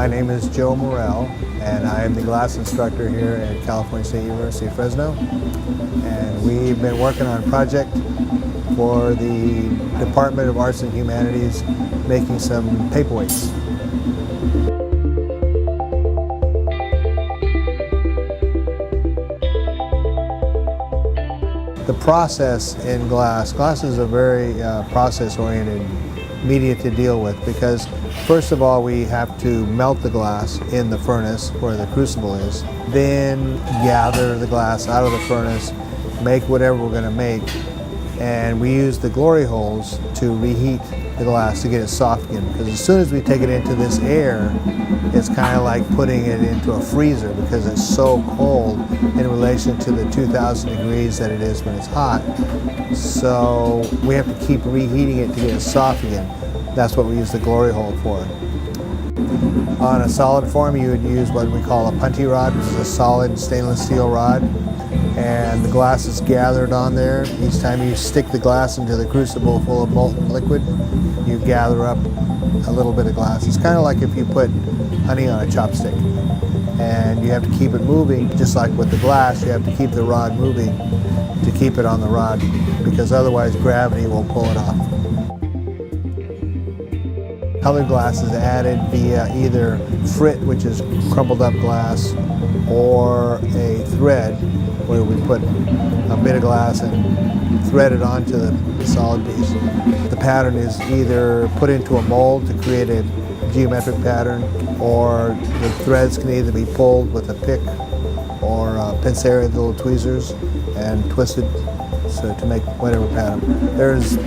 My name is Joe Morel, and I am the glass instructor here at California State University, Fresno. And we've been working on a project for the Department of Arts and Humanities, making some paperweights. The process in glass is a very process-oriented media to deal with, because first of all we have to melt the glass in the furnace where the crucible is, then gather the glass out of the furnace, make whatever we're going to make, and we use the glory holes to reheat the glass to get it soft again, because as soon as we take it into this air, it's kind of like putting it into a freezer because it's so cold in relation to the 2,000 degrees that it is when it's hot. So we have to keep reheating it to get it soft again. That's what we use the glory hole for. On a solid form, you would use what we call a punty rod, which is a solid stainless steel rod, and the glass is gathered on there. Each time you stick the glass into the crucible full of molten liquid, you gather up a little bit of glass. It's kind of like if you put honey on a chopstick, and you have to keep it moving. Just like with the glass, you have to keep the rod moving to keep it on the rod, because otherwise gravity will pull it off. Colored glass is added via either frit, which is crumpled up glass, or a thread, where we put a bit of glass and thread it onto the solid piece. The pattern is either put into a mold to create a geometric pattern, or the threads can either be pulled with a pick or pincere, the little tweezers, and twisted so to make whatever pattern. There's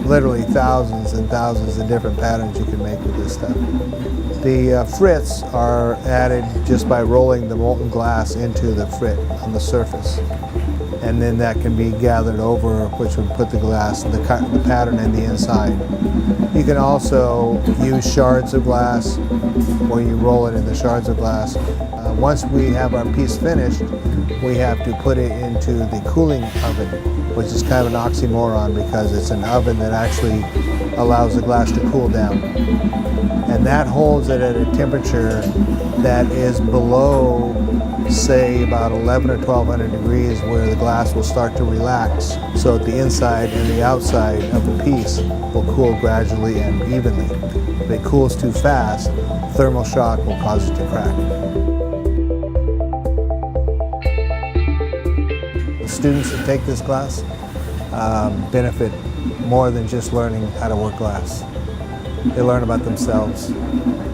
literally thousands and thousands of different patterns you can make with this stuff. The frits are added just by rolling the molten glass into the frit on the surface, and then that can be gathered over, which would put the glass, the pattern in the inside. You can also use shards of glass, where you roll it in the shards of glass. Once we have our piece finished, we have to put it into the cooling oven, which is kind of an oxymoron because it's an oven that actually allows the glass to cool down. And that holds it at a temperature that is below, say, about 11 or 1200 degrees, where the glass will start to relax, so that the inside and the outside of the piece will cool gradually and evenly. If it cools too fast, thermal shock will cause it to crack. The students that take this class benefit more than just learning how to work glass. They learn about themselves,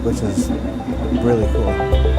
which is really cool.